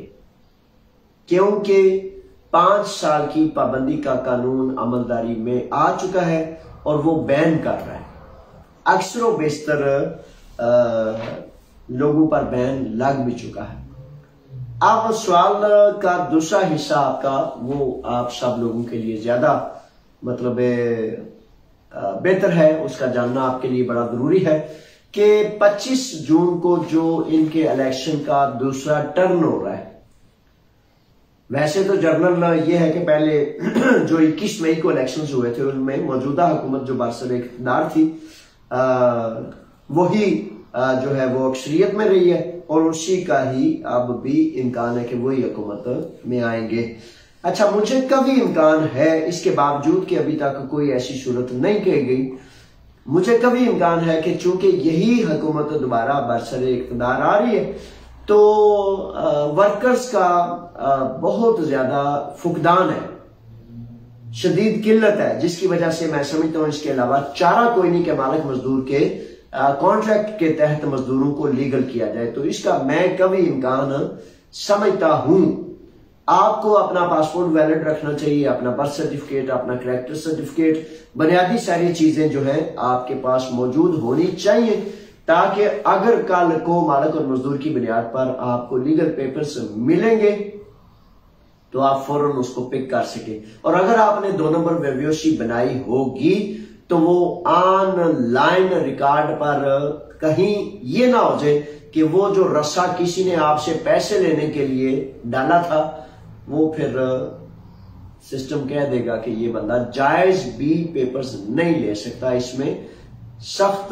क्योंकि 5 साल की पाबंदी का कानून अमलदारी में आ चुका है और वो बैन कर रहा है। अक्सर बेशतर लोगों पर बैन लग भी चुका है। अब सवाल का दूसरा हिस्सा आपका, वो आप सब लोगों के लिए ज्यादा मतलब बेहतर है, उसका जानना आपके लिए बड़ा जरूरी है कि 25 जून को जो इनके इलेक्शन का दूसरा टर्न हो रहा है। वैसे तो जर्नल ये है कि पहले जो 21 मई को इलेक्शंस हुए थे उनमें मौजूदा हुकूमत जो बरसर इख्तियार थी वही जो है वो अक्सरियत में रही है और उसी का ही अब भी इम्कान है कि वही हुकूमत में आएंगे। अच्छा, मुझे कभी इम्कान है, इसके बावजूद कि अभी तक कोई ऐसी सूरत नहीं कही गई, मुझे कभी इम्कान है कि चूंकि यही हुकूमत दोबारा बरसर इख्तियार आ रही है तो वर्कर्स का बहुत ज्यादा फुकदान है, शदीद किल्लत है, जिसकी वजह से मैं समझता हूं इसके अलावा चारा कोई नहीं कि मालिक मजदूर के कॉन्ट्रैक्ट के तहत मजदूरों को लीगल किया जाए। तो इसका मैं कभी इम्कान समझता हूं। आपको अपना पासपोर्ट वैलिड रखना चाहिए, अपना बर्थ सर्टिफिकेट, अपना कैरेक्टर सर्टिफिकेट, बुनियादी सारी चीजें जो है आपके पास मौजूद होनी चाहिए ताकि अगर कल को मालिक और मजदूर की बुनियाद पर आपको लीगल पेपर्स मिलेंगे तो आप फौरन उसको पिक कर सके। और अगर आपने 2 नंबर वेव्योसी बनाई होगी तो वो ऑनलाइन रिकॉर्ड पर कहीं ये ना हो जाए कि वो जो रस्सा किसी ने आपसे पैसे लेने के लिए डाला था वो फिर सिस्टम कह देगा कि ये बंदा जायज भी पेपर्स नहीं ले सकता। इसमें सख्त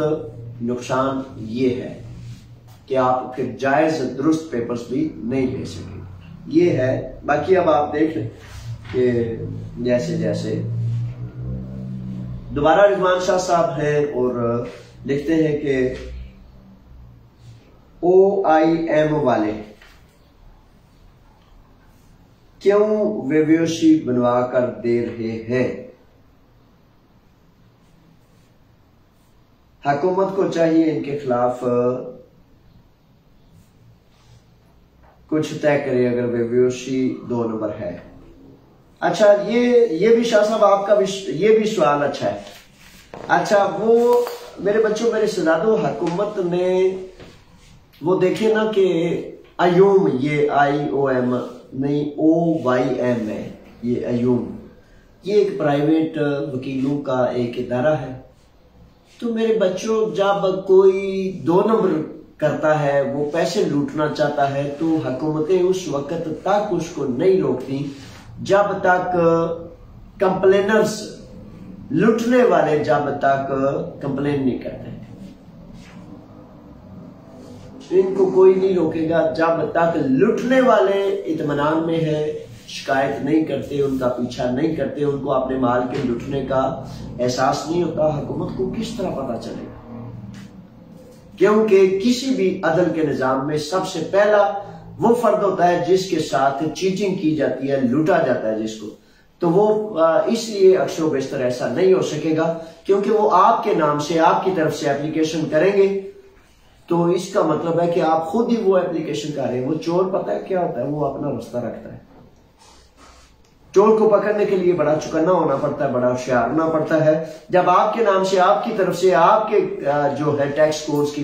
नुकसान ये है कि आप फिर जायज दुरुस्त पेपर्स भी नहीं ले सकेंगे। ये है। बाकी अब आप देख लें कि जैसे जैसे दोबारा रिजवान शाह साहब हैं और लिखते हैं कि OIM वाले क्यों वेव्योसी बनवा कर दे रहे हैं? हुकूमत को चाहिए इनके खिलाफ कुछ तय करे अगर वेव्योसी 2 नंबर है। अच्छा, ये भी शाह साहब आपका भी ये भी सवाल अच्छा है। अच्छा, वो मेरे बच्चों, मेरे शहजादों, हुकूमत ने वो देखे ना कि अयूम, ये IOM नहीं OYM है, ये अयूम, ये एक प्राइवेट वकीलों का एक इदारा है। तो मेरे बच्चों, जब कोई 2 नंबर करता है, वो पैसे लूटना चाहता है, तो हुकूमतें उस वक्त तक उसको नहीं रोकती जब तक कंप्लेनर्स, लूटने वाले जब तक कंप्लेन नहीं करते। इनको कोई नहीं रोकेगा जब तक लूटने वाले इत्मीनान में है, शिकायत नहीं करते, उनका पीछा नहीं करते, उनको अपने माल के लूटने का एहसास नहीं होता। हुकूमत को किस तरह पता चलेगा? क्योंकि किसी भी अदल के निजाम में सबसे पहला वो फर्द होता है जिसके साथ चीटिंग की जाती है, लूटा जाता है जिसको। तो वो इसलिए अक्सर बेशतर ऐसा नहीं हो सकेगा क्योंकि वो आपके नाम से, आपकी तरफ से एप्लीकेशन करेंगे। तो इसका मतलब है कि आप खुद ही वो एप्लीकेशन कर रहे हैं। वो चोर पता है क्या होता है? वो अपना रास्ता रखता है। चोर को पकड़ने के लिए बड़ा चौकन्ना होना पड़ता है, बड़ा होशियार होना पड़ता है। जब आपके नाम से, आपकी तरफ से, आपके जो है टैक्स कोड्स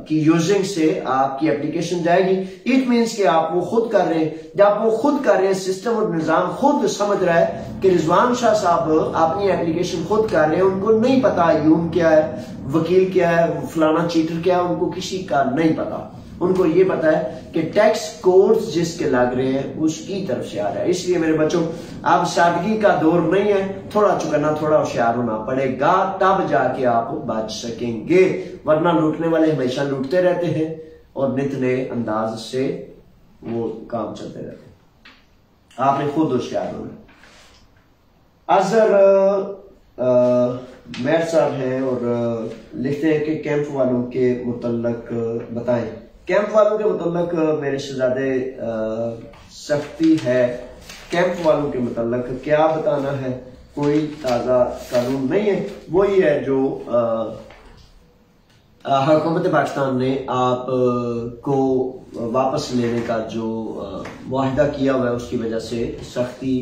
की यूजिंग से आपकी एप्लीकेशन जाएगी, इट मीन्स कि आप वो खुद कर रहे हैं। जब वो खुद कर रहे हैं, सिस्टम और निजाम खुद समझ रहा है कि रिजवान शाह साहब अपनी एप्लीकेशन खुद कर रहे हैं, उनको नहीं पता यूम क्या है, वकील क्या है, फलाना चीटर क्या है, उनको किसी का नहीं पता। उनको ये पता है कि टैक्स कोड्स जिसके लग रहे हैं उसकी तरफ से आ रहा है। इसलिए मेरे बच्चों, अब सादगी का दौर नहीं है, थोड़ा चुकना, थोड़ा होशियार होना पड़ेगा, तब जाके आप बच सकेंगे। वरना लूटने वाले हमेशा लूटते रहते हैं और नित नए अंदाज से वो काम चलते रहते हैं। आपने खुद होशियार होना। अजहर मेयर साहब हैं और लिखते हैं कि कैंप वालों के मुतल्लक बताएं। कैंप वालों के मुतल्लक मेरे शहजादे सख्ती है। कैंप वालों के मुतल्लक क्या बताना है? कोई ताजा कानून नहीं है, वही है जो हुकूमत पाकिस्तान ने आप को वापस लेने का जो मुआहिदा किया हुआ है, उसकी वजह से सख्ती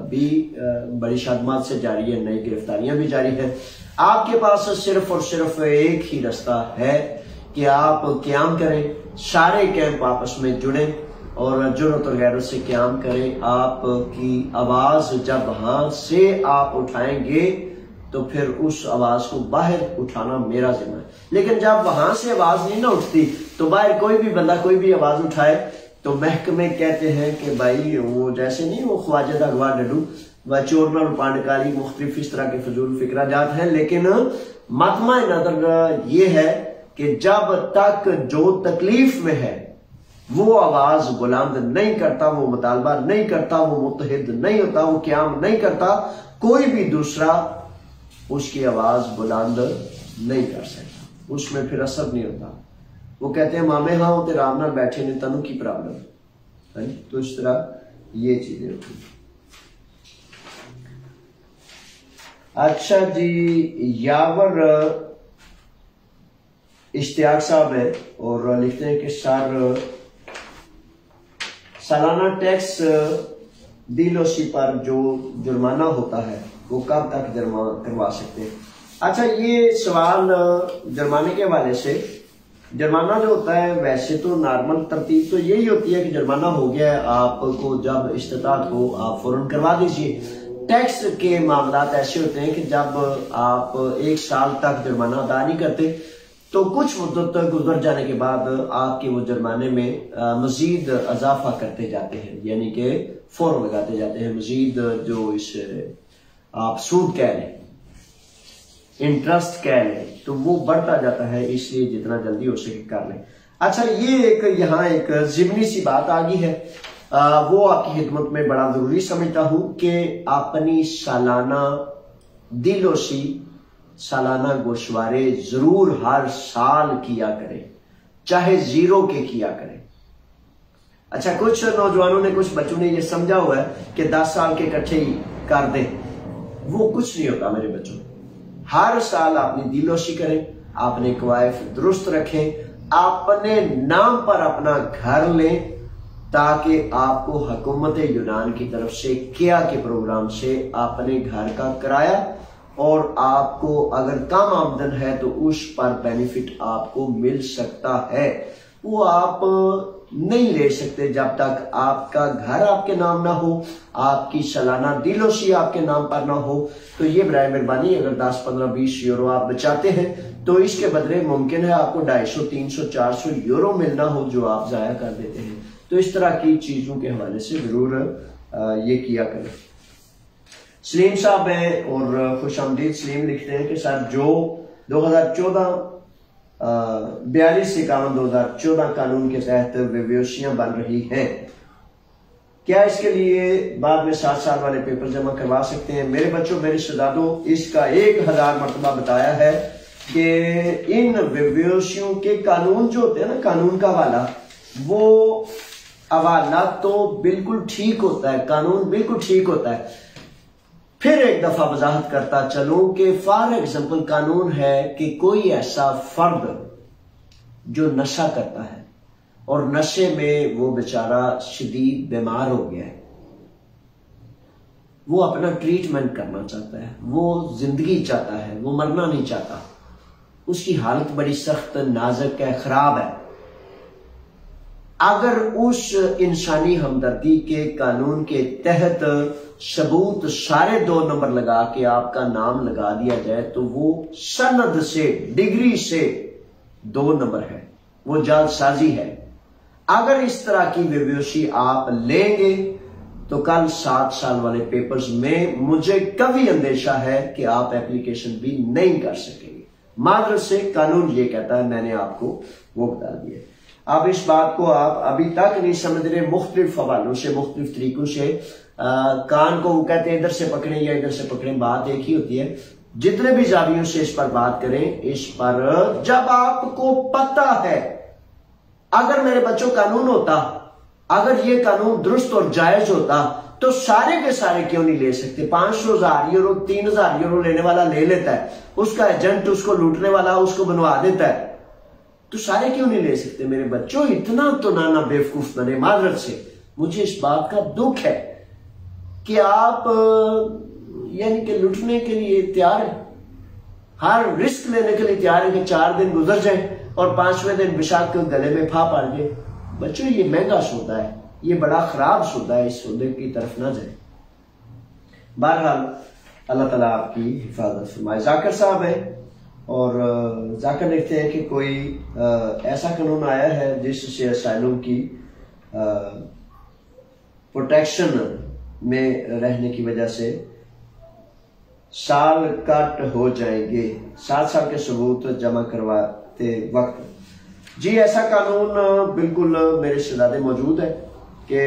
भी बड़ी शादमात से जारी है, नई गिरफ्तारियां भी जारी है। आपके पास सिर्फ और सिर्फ एक ही रास्ता है कि आप क़याम करें, सारे कैंप आपस में जुड़ें और जुर्रत और गैरत से क़याम करें। आपकी आवाज जब वहां से आप उठाएंगे तो फिर उस आवाज को बाहर उठाना मेरा जिम्मा है। लेकिन जब वहां से आवाज नहीं ना उठती तो बाहर कोई भी बंदा कोई भी आवाज उठाए तो महकमे कहते हैं कि भाई वो जैसे नहीं, वो ख्वाजा दा अगवा डडू व चोर न पांडकाली मुख्तलिफ इस तरह के फजूल फिक्रा जात हैं। लेकिन मतमा नजर ये है कि जब तक जो तकलीफ में है वो आवाज बुलंद नहीं करता, वो मुतालबा नहीं करता, वो मुत्तहिद नहीं होता, वो क़याम नहीं करता, कोई भी दूसरा उसकी आवाज बुलंद नहीं कर सकता, उसमें फिर असर नहीं होता। वो कहते हैं मामे हाँ वो तेरा आराम बैठे ने तनु की प्रॉब्लम है। तो इस तरह ये चीजें होती। अच्छा जी, यावर इश्तियाक साहब है और लिखते हैं कि सर सालाना टैक्स डीलोसी पर जो जुर्माना होता है वो कब तक जमा करवा सकते हैं? अच्छा, ये सवाल जुर्माने के हवाले से, जुर्माना जो होता है वैसे तो नॉर्मल तरतीब तो यही होती है कि जुर्माना हो गया है, आपको जब इस्तात हो आप फौरन करवा दीजिए। टैक्स के मामला ऐसे होते हैं कि जब आप 1 साल तक जुर्माना अदा नहीं करते तो कुछ मुद्दत गुजर जाने के बाद आपके वो जुर्माने में मजीद इजाफा करते जाते हैं, यानी कि फौरन लगाते जाते हैं मजीद जो इस आप सूद कह रहे, इंटरेस्ट कह रहे, तो वो बढ़ता जाता है, इसलिए जितना जल्दी हो सके कर लें। अच्छा, ये एक यहाँ एक जिमनी सी बात आ गई है, वो आपकी खिदमत में बड़ा जरूरी समझता हूं कि अपनी सालाना दिलोसी, सालाना गोशवारे जरूर हर साल किया करें, चाहे 0 के किया करें। अच्छा, कुछ नौजवानों ने, कुछ बच्चों ने ये समझा हुआ है कि 10 साल के इकट्ठे ही कर दें, वो कुछ नहीं होता मेरे बच्चों। हर साल अपनी दिलोशी करें, अपने कवायफ दुरुस्त रखें, अपने नाम पर अपना घर लें ताकि आपको हुकूमत यूनान की तरफ से किया के प्रोग्राम से अपने घर का किराया और आपको अगर कम आमदन है तो उस पर बेनिफिट आपको मिल सकता है। वो आप नहीं ले सकते जब तक आपका घर आपके नाम ना हो, आपकी सालाना दिलोशी आपके नाम पर ना हो। तो ये बराए मेहरबानी, अगर 10, 15, 20 यूरो आप बचाते हैं तो इसके बदले मुमकिन है आपको 250, 300, 400 यूरो मिलना हो जो आप जाया कर देते हैं। तो इस तरह की चीजों के हवाले से जरूर ये किया करें। सलीम साहब हैं और खुशामदीद सलीम लिखते हैं कि सर जो 4251-2014 कानून के तहत बेवसियां बन रही हैं, क्या इसके लिए बाद में 7 साल वाले पेपर जमा करवा सकते हैं? मेरे बच्चों, मेरे शहजादों, इसका 1000 मरतबा बताया है कि इन बेवसियों के कानून जो होते हैं ना, कानून का हवाला, वो हवाला तो बिल्कुल ठीक होता है, कानून बिल्कुल ठीक होता है। फिर एक दफा वजाहत करता चलूं कि फॉर एग्जाम्पल कानून है कि कोई ऐसा फर्द जो नशा करता है और नशे में वो बेचारा शदीद बीमार हो गया है, वो अपना ट्रीटमेंट करना चाहता है, वो जिंदगी चाहता है, वो मरना नहीं चाहता, उसकी हालत बड़ी सख्त नाजुक है, खराब है। अगर उस इंसानी हमदर्दी के कानून के तहत सबूत सारे 2 नंबर लगा के आपका नाम लगा दिया जाए तो वो सनद से, डिग्री से 2 नंबर है, वो जालसाजी है। अगर इस तरह की बेवसी आप लेंगे तो कल 7 साल वाले पेपर्स में मुझे कभी अंदेशा है कि आप एप्लीकेशन भी नहीं कर सकेंगे। मादर से कानून ये कहता है, मैंने आपको वो बता दिया। अब इस बात को आप अभी तक नहीं समझ रहे, मुख्तलिफ हवालों से, मुख्तलिफ तरीकों से कान को वो कहते हैं इधर से पकड़े या इधर से पकड़े, बात एक ही होती है। जितने भी जावियों से इस पर बात करें, इस पर जब आपको पता है, अगर मेरे बच्चों कानून होता, अगर ये कानून दुरुस्त और जायज होता तो सारे के सारे क्यों नहीं ले सकते? 500,000 यूरो, 3,000 यूरो लेने वाला ले लेता है, उसका एजेंट उसको लूटने वाला उसको बनवा देता है, तो सारे क्यों नहीं ले सकते? मेरे बच्चों, इतना तो ना बेवकूफ बने। माजरत से मुझे इस बात का दुख है कि आप यानी कि लुटने के लिए तैयार हैं, हर रिस्क लेने के लिए तैयार है कि 4 दिन गुजर जाए और 5वें दिन बेशक गले में फाप आ जाए। बच्चों, ये महंगा सौदा है, ये बड़ा खराब सौदा है, इस सौदे की तरफ ना जाए। बहरहाल अल्लाह ताला आपकी हिफाजत फरमाए। जाकिर साहब है और जाकर देखते हैं कि कोई ऐसा कानून आया है जिससे असाइलम की प्रोटेक्शन में रहने की वजह से साल कट हो जाएंगे 7 साल के सबूत जमा करवाते वक्त। जी, ऐसा कानून बिल्कुल मेरे शहजादे मौजूद है कि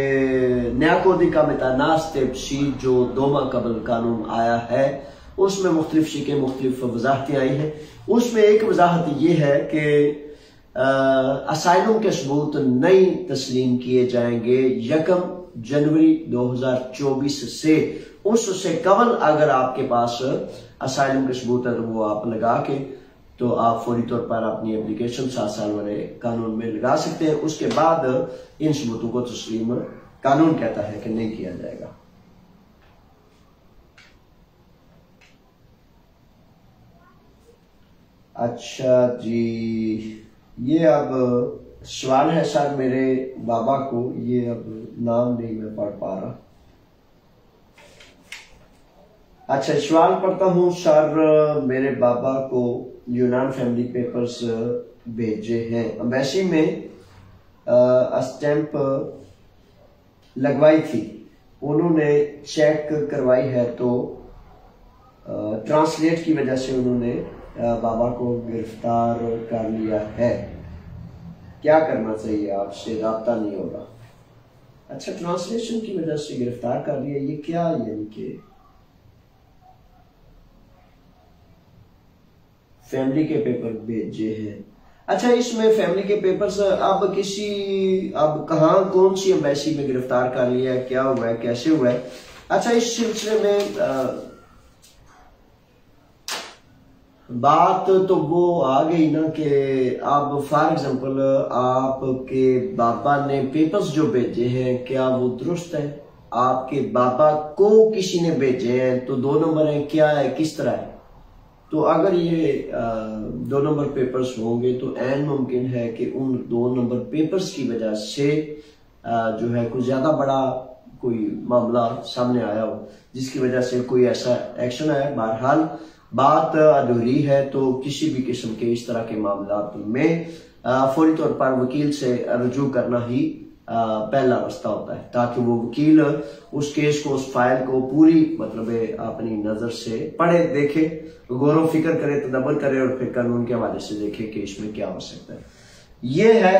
नया कोदी का मितानास तेबशी जो 2 माह कबल कानून आया है, उसमें मुख्तलिफ शिकें मुख्तलिफ वजाहतें आई हैं। उसमें एक वजाहत ये है कि असाइलम के सबूत नहीं तस्लीम किए जाएंगे 1 जनवरी 2024 से। उससे कबल अगर आपके पास असाइलम के सबूत है तो वो आप लगा के तो आप फौरी तौर पर अपनी एप्लीकेशन 7 साल वाले कानून में लगा सकते हैं। उसके बाद इन सबूतों को तस्लीम कानून कहता है कि नहीं किया जाएगा। अच्छा जी, ये अब सवाल है सर मेरे बाबा को, ये अब नाम नहीं मैं पढ़ पा रहा। अच्छा, सवाल पढ़ता हूँ सर, मेरे बाबा को यूनान फैमिली पेपर्स भेजे हैं, एम्बेसी में स्टैंप लगवाई थी, उन्होंने चेक करवाई है तो ट्रांसलेट की वजह से उन्होंने बाबा को गिरफ्तार कर लिया है। क्या करना चाहिए? आपसे राब्ता नहीं हो रहा। अच्छा, ट्रांसलेशन की वजह से गिरफ्तार कर लिया, ये क्या यानी कि फैमिली के पेपर भेजे हैं? अच्छा, इसमें फैमिली के पेपर्स अब कहाँ कौन सी एम्बेसी में गिरफ्तार कर लिया है, क्या हुआ है, कैसे हुआ है? अच्छा, इस सिलसिले में बात तो वो आ गई ना कि अब फॉर एग्जांपल आपके बाबा ने पेपर्स जो भेजे हैं क्या वो दुरुस्त है? आपके बाबा को किसी ने भेजे हैं तो 2 नंबर है, क्या है, किस तरह है? तो अगर ये 2 नंबर पेपर्स होंगे तो ऐन मुमकिन है कि उन 2 नंबर पेपर्स की वजह से जो है कुछ ज्यादा बड़ा कोई मामला सामने आया हो जिसकी वजह से कोई ऐसा एक्शन आया। बहरहाल बात अधूरी है तो किसी भी किस्म के इस तरह के मामला में फौरी तौर पर वकील से रुजू करना ही पहला रास्ता होता है, ताकि वो वकील उस केस को, उस फाइल को पूरी मतलब अपनी नजर से पढ़े, देखे, गौर फिक्र करे, तदब्बर करे और फिर कानून के हवाले से देखे कि इसमें क्या हो सकता है। ये है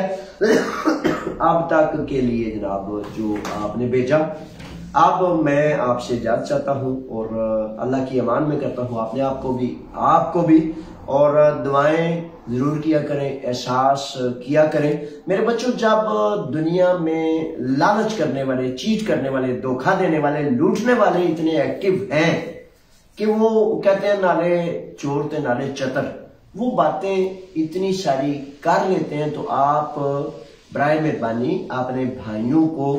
अब तक के लिए जनाब जो आपने भेजा। अब मैं आपसे इजाजत चाहता हूँ और अल्लाह की अमान में करता हूँ अपने आपको भी और दुआएं जरूर किया करें, एहसास किया करें। मेरे बच्चों, जब दुनिया में लालच करने वाले, चीट करने वाले, धोखा देने वाले, लूटने वाले इतने एक्टिव हैं कि वो कहते हैं नाले चोर ते नाले चतर, वो बातें इतनी सारी कर लेते हैं, तो आप बराए मेहरबानी अपने भाइयों को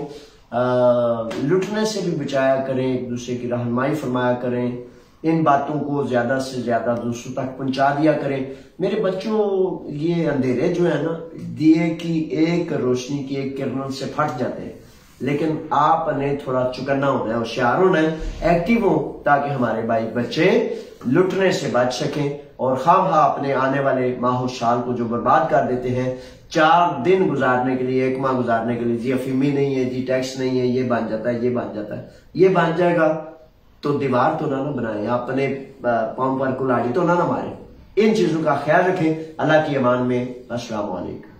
लुटने से भी बचाया करें, एक दूसरे की रहनुमाई फरमाया करें, इन बातों को ज्यादा से ज्यादा दूसरों तक पहुंचा दिया करें। मेरे बच्चों, ये अंधेरे जो है ना, दिए की एक रोशनी की एक किरण से फट जाते हैं, लेकिन आपने थोड़ा चुकन्ना होना है, होशियार होना है, एक्टिव हो, ताकि हमारे भाई बच्चे लुटने से बच सकें और खामखा अपने आने वाले माहो साल को जो बर्बाद कर देते हैं 4 दिन गुजारने के लिए, 1 माह गुजारने के लिए, जी अफीमी नहीं है, जी टैक्स नहीं है, ये बन जाता है, ये बन जाता है, ये बन जाएगा तो दीवार तो ना बनाए, अपने पांव पर कुल्हाड़ी तो ना मारे। इन चीजों का ख्याल रखें। अल्लाह की अमान में। अस्सलाम वालेकुम।